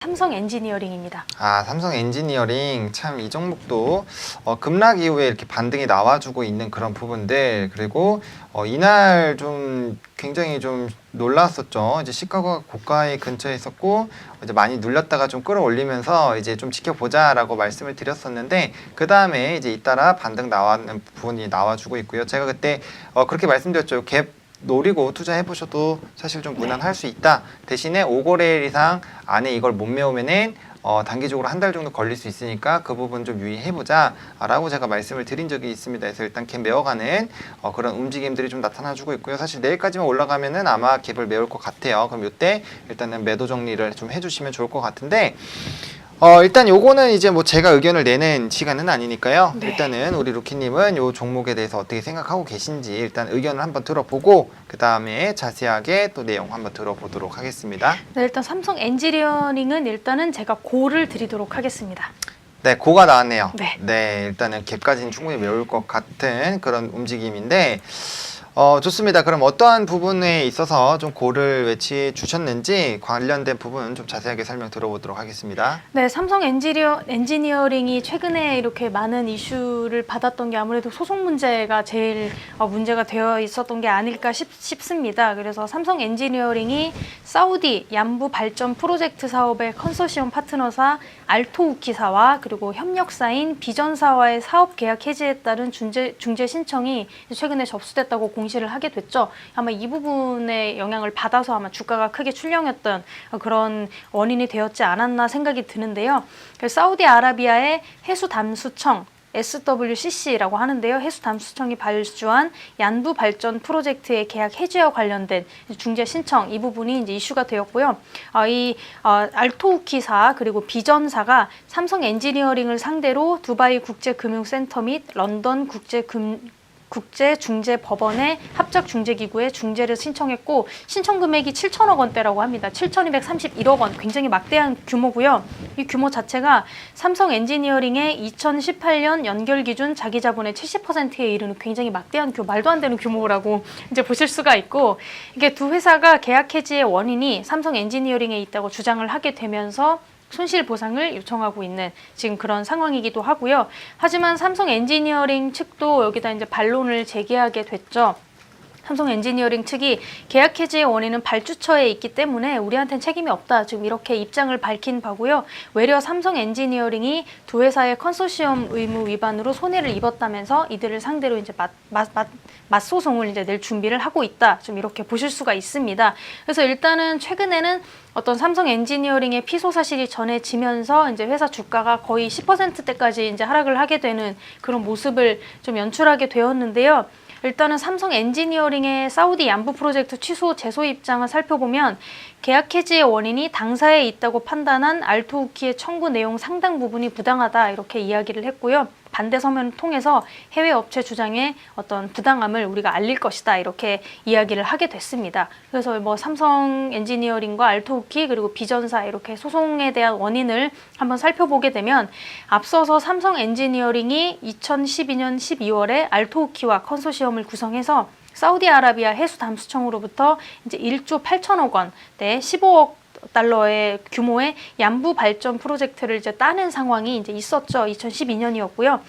삼성 엔지니어링입니다. 삼성 엔지니어링 참 이 종목도 급락 이후에 이렇게 반등이 나와주고 있는 그런 부분들, 그리고 이날 좀 굉장히 좀 놀랐었죠. 이제 시가가 고가에 근처에 있었고 이제 많이 눌렸다가 좀 끌어올리면서 이제 좀 지켜보자라고 말씀을 드렸었는데, 그 다음에 이제 잇따라 반등 나왔는 부분이 나와주고 있고요. 제가 그때 그렇게 말씀드렸죠. 갭 노리고 투자해 보셔도 사실 좀 무난할 수 있다. 대신에 5거래일 이상 안에 이걸 못 메우면은 단기적으로 한 달 정도 걸릴 수 있으니까 그 부분 좀 유의해 보자 라고 제가 말씀을 드린 적이 있습니다. 그래서 일단 갭 메워가는 그런 움직임들이 좀 나타나주고 있고요. 사실 내일까지만 올라가면은 아마 갭을 메울 것 같아요. 그럼 이때 일단은 매도 정리를 좀 해주시면 좋을 것 같은데, 일단 요거는 이제 뭐 제가 의견을 내는 시간은 아니니까요. 네. 일단은 우리 루키님은 요 종목에 대해서 어떻게 생각하고 계신지 일단 의견을 한번 들어보고 그 다음에 자세하게 또 내용 한번 들어보도록 하겠습니다. 네, 일단 삼성 엔지니어링은 일단은 제가 고를 드리도록 하겠습니다. 네, 고가 나왔네요. 네. 일단은 갭까지는 충분히 메울 것 같은 그런 움직임인데, 좋습니다. 그럼 어떠한 부분에 있어서 좀 고를 외치 주셨는지 관련된 부분 좀 자세하게 설명 들어보도록 하겠습니다. 네, 삼성 엔지니어링이 최근에 이렇게 많은 이슈를 받았던 게 아무래도 소송 문제가 제일 문제가 되어 있었던 게 아닐까 싶습니다. 그래서 삼성 엔지니어링이 사우디 얀부 발전 프로젝트 사업의 컨소시엄 파트너사 알토우키사와 그리고 협력사인 비전사와의 사업 계약 해지에 따른 중재 신청이 최근에 접수됐다고 공시를 하게 됐죠. 아마 이 부분의 영향을 받아서 아마 주가가 크게 출렁였던 그런 원인이 되었지 않았나 생각이 드는데요. 사우디아라비아의 해수담수청 SWCC라고 하는데요. 해수담수청이 발주한 얀부 발전 프로젝트의 계약 해지와 관련된 중재 신청, 이 부분이 이제 이슈가 되었고요. 알토우키사 그리고 비전사가 삼성 엔지니어링을 상대로 두바이 국제금융센터 및 런던 국제중재법원의 합작중재기구에 중재를 신청했고, 신청 금액이 7천억 원대라고 합니다. 7,231억 원, 굉장히 막대한 규모고요. 이 규모 자체가 삼성 엔지니어링의 2018년 연결기준 자기자본의 70%에 이르는 굉장히 막대한 말도 안 되는 규모라고 이제 보실 수가 있고, 이게 두 회사가 계약 해지의 원인이 삼성 엔지니어링에 있다고 주장을 하게 되면서 손실 보상을 요청하고 있는 지금 그런 상황이기도 하고요. 하지만 삼성 엔지니어링 측도 여기다 이제 반론을 제기하게 됐죠. 삼성 엔지니어링 측이 계약 해지의 원인은 발주처에 있기 때문에 우리한테는 책임이 없다, 지금 이렇게 입장을 밝힌 바고요. 외려 삼성 엔지니어링이 두 회사의 컨소시엄 의무 위반으로 손해를 입었다면서 이들을 상대로 이제 맞소송을 이제 낼 준비를 하고 있다, 좀 이렇게 보실 수가 있습니다. 그래서 일단은 최근에는 어떤 삼성 엔지니어링의 피소 사실이 전해지면서 이제 회사 주가가 거의 10%대까지 이제 하락을 하게 되는 그런 모습을 좀 연출하게 되었는데요. 일단은 삼성 엔지니어링의 사우디 얀부 프로젝트 취소 제소 입장을 살펴보면 계약 해지의 원인이 당사에 있다고 판단한 알토우키의 청구 내용 상당 부분이 부당하다, 이렇게 이야기를 했고요. 반대 서면을 통해서 해외 업체 주장의 어떤 부당함을 우리가 알릴 것이다, 이렇게 이야기를 하게 됐습니다. 그래서 뭐 삼성 엔지니어링과 알토우키 그리고 비전사 이렇게 소송에 대한 원인을 한번 살펴보게 되면, 앞서서 삼성 엔지니어링이 2012년 12월에 알토우키와 컨소시엄을 구성해서 사우디아라비아 해수담수청으로부터 이제 1조 8천억 원대 15억 달러의 규모의 얀부 발전 프로젝트를 이제 따낸 상황이 이제 있었죠. 2012년이었고요.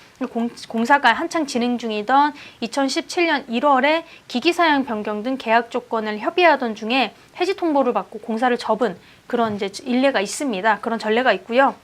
공사가 한창 진행 중이던 2017년 1월에 기기 사양 변경 등 계약 조건을 협의하던 중에 해지 통보를 받고 공사를 접은 그런 이제 일례가 있습니다. 그런 전례가 있고요.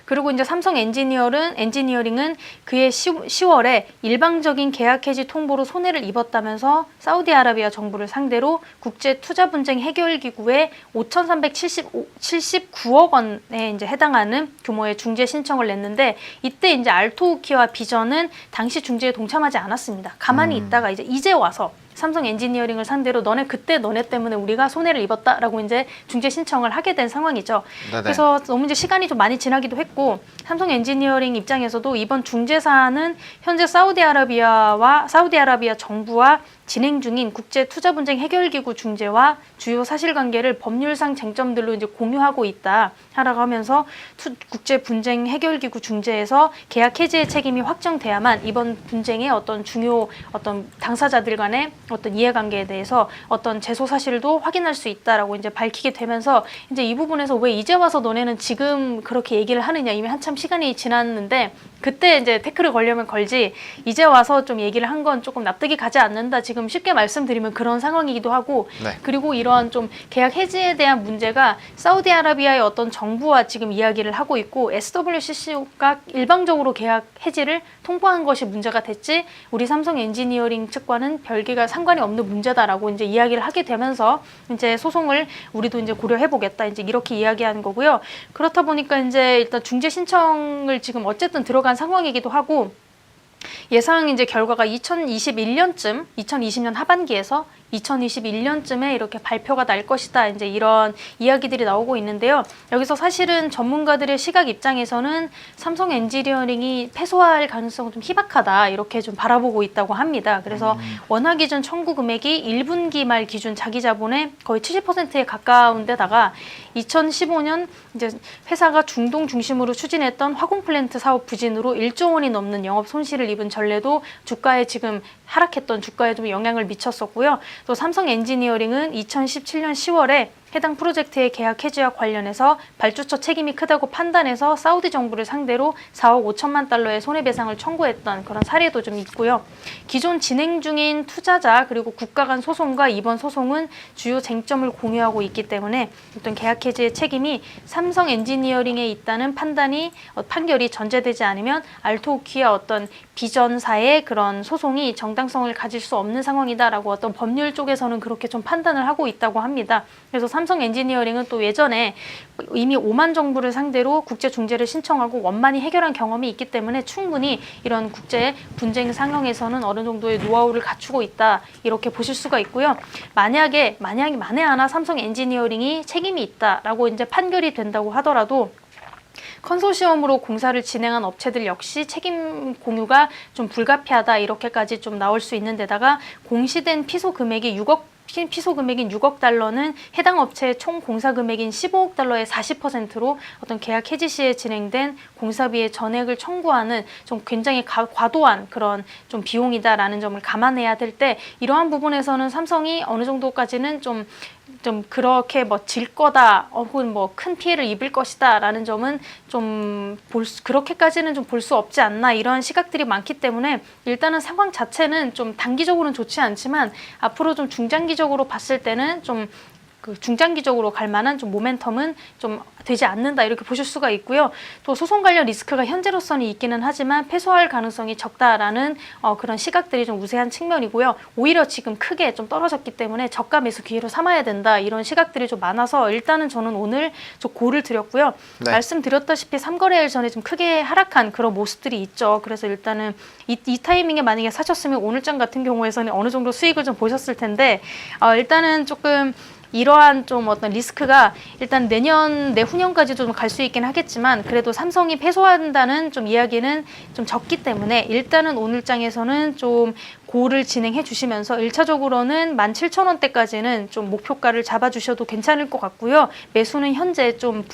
그리고 이제 삼성 엔지니어링은 그해 10월에 일방적인 계약 해지 통보로 손해를 입었다면서 사우디아라비아 정부를 상대로 국제 투자 분쟁 해결 기구에 5,379억 원에 이제 해당하는 규모의 중재 신청을 냈는데, 이때 이제 알토우키와 비전은 당시 중재에 동참하지 않았습니다. 가만히 있다가 이제 와서 삼성 엔지니어링을 상대로 너네 때문에 우리가 손해를 입었다라고 이제 중재 신청을 하게 된 상황이죠. 네네. 그래서 너무 이제 시간이 좀 많이 지나기도 했고, 삼성 엔지니어링 입장에서도 이번 중재 사안은 현재 사우디아라비아 정부와 진행 중인 국제 투자 분쟁 해결기구 중재와 주요 사실관계를 법률상 쟁점들로 이제 공유하고 있다 하라고 하면서 국제 분쟁 해결기구 중재에서 계약 해지의 책임이 확정돼야만 이번 분쟁의 어떤 중요 어떤 당사자들 간의 어떤 이해관계에 대해서 어떤 제소 사실도 확인할 수 있다라고 이제 밝히게 되면서 이제 이 부분에서 왜 이제 와서 너네는 지금 그렇게 얘기를 하느냐, 이미 한참 시간이 지났는데 그때 이제 태클을 걸려면 걸지 이제 와서 좀 얘기를 한 건 조금 납득이 가지 않는다, 지금 쉽게 말씀드리면 그런 상황이기도 하고, 네. 그리고 이러한 좀 계약 해지에 대한 문제가 사우디아라비아의 어떤 정부와 지금 이야기를 하고 있고 SWCC가 일방적으로 계약 해지를 통보한 것이 문제가 됐지 우리 삼성 엔지니어링 측과는 별개가 상관이 없는 문제다라고 이제 이야기를 하게 되면서 이제 소송을 우리도 이제 고려해 보겠다, 이제 이렇게 이야기하는 거고요. 그렇다 보니까 이제 일단 중재 신청을 지금 어쨌든 들어간 상황이기도 하고, 예상 이제 결과가 2020년 하반기에서 2021년쯤에 이렇게 발표가 날 것이다, 이제 이런 이야기들이 나오고 있는데요. 여기서 사실은 전문가들의 시각 입장에서는 삼성 엔지니어링이 패소할 가능성은 좀 희박하다, 이렇게 좀 바라보고 있다고 합니다. 그래서 원화 기준 청구 금액이 1분기 말 기준 자기 자본의 거의 70%에 가까운 데다가 2015년 이제 회사가 중동 중심으로 추진했던 화공 플랜트 사업 부진으로 1조 원이 넘는 영업 손실을 입은 전례도 주가에 지금 하락했던 주가에 좀 영향을 미쳤었고요. 또 삼성 엔지니어링은 2017년 10월에 해당 프로젝트의 계약 해지와 관련해서 발주처 책임이 크다고 판단해서 사우디 정부를 상대로 4억 5천만 달러의 손해배상을 청구했던 그런 사례도 좀 있고요. 기존 진행 중인 투자자 그리고 국가 간 소송과 이번 소송은 주요 쟁점을 공유하고 있기 때문에 어떤 계약 해지의 책임이 삼성 엔지니어링에 있다는 판결이 전제되지 않으면 알토우키와 어떤 비전사의 그런 소송이 정당성을 가질 수 없는 상황이다라고 어떤 법률 쪽에서는 그렇게 좀 판단을 하고 있다고 합니다. 그래서 삼성 엔지니어링은 또 예전에 이미 오만 정부를 상대로 국제 중재를 신청하고 원만히 해결한 경험이 있기 때문에 충분히 이런 국제 분쟁 상황에서는 어느 정도의 노하우를 갖추고 있다, 이렇게 보실 수가 있고요. 만약에 만에 하나 삼성 엔지니어링이 책임이 있다라고 이제 판결이 된다고 하더라도 컨소시엄으로 공사를 진행한 업체들 역시 책임 공유가 좀 불가피하다, 이렇게까지 좀 나올 수 있는 데다가 공시된 피소 금액인 6억 달러는 해당 업체의 총 공사 금액인 15억 달러의 40%로 어떤 계약 해지 시에 진행된 공사비의 전액을 청구하는 좀 굉장히 과도한 그런 좀 비용이다라는 점을 감안해야 될 때, 이러한 부분에서는 삼성이 어느 정도까지는 좀 그렇게 뭐 질 거다 혹은 뭐 큰 피해를 입을 것이다 라는 점은 좀 그렇게까지는 좀 볼 수 없지 않나, 이런 시각들이 많기 때문에 일단은 상황 자체는 좀 단기적으로는 좋지 않지만 앞으로 좀 중장기적으로 봤을 때는 좀 중장기적으로 갈 만한 좀 모멘텀은 좀 되지 않는다, 이렇게 보실 수가 있고요. 또 소송 관련 리스크가 현재로서는 있기는 하지만 패소할 가능성이 적다라는 그런 시각들이 좀 우세한 측면이고요. 오히려 지금 크게 좀 떨어졌기 때문에 저가 매수 기회로 삼아야 된다, 이런 시각들이 좀 많아서 일단은 저는 오늘 좀 고를 드렸고요. 네. 말씀드렸다시피 3거래일 전에 좀 크게 하락한 그런 모습들이 있죠. 그래서 일단은 이 타이밍에 만약에 사셨으면 오늘장 같은 경우에서는 어느 정도 수익을 좀 보셨을 텐데, 일단은 조금 이러한 좀 어떤 리스크가 일단 내후년까지도 좀 갈 수 있긴 하겠지만 그래도 삼성이 패소한다는 좀 이야기는 좀 적기 때문에 일단은 오늘장에서는 좀 고를 진행해 주시면서 1차적으로는 17,000원대까지는 좀 목표가를 잡아주셔도 괜찮을 것 같고요. 매수는 현재 좀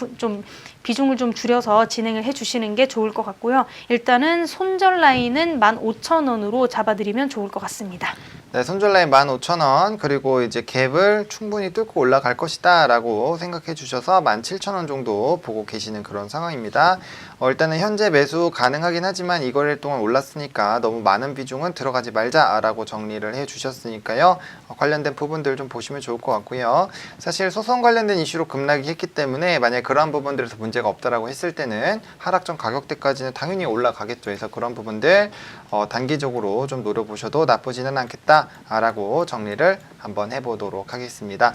비중을 좀 줄여서 진행을 해주시는 게 좋을 것 같고요. 일단은 손절 라인은 15,000원으로 잡아드리면 좋을 것 같습니다. 네, 손절 라인 15,000원, 그리고 이제 갭을 충분히 뚫고 올라갈 것이다 라고 생각해 주셔서 17,000원 정도 보고 계시는 그런 상황입니다. 일단은 현재 매수 가능하긴 하지만 이거일 동안 올랐으니까 너무 많은 비중은 들어가지 말자라고 정리를 해 주셨으니까요. 관련된 부분들 좀 보시면 좋을 것 같고요. 사실 소송 관련된 이슈로 급락이 했기 때문에 만약에 그러한 부분들에서 문제가 없다라고 했을 때는 하락 전 가격대까지는 당연히 올라가겠죠. 그래서 그런 부분들 단기적으로 좀 노려보셔도 나쁘지는 않겠다라고 정리를 한번 해보도록 하겠습니다.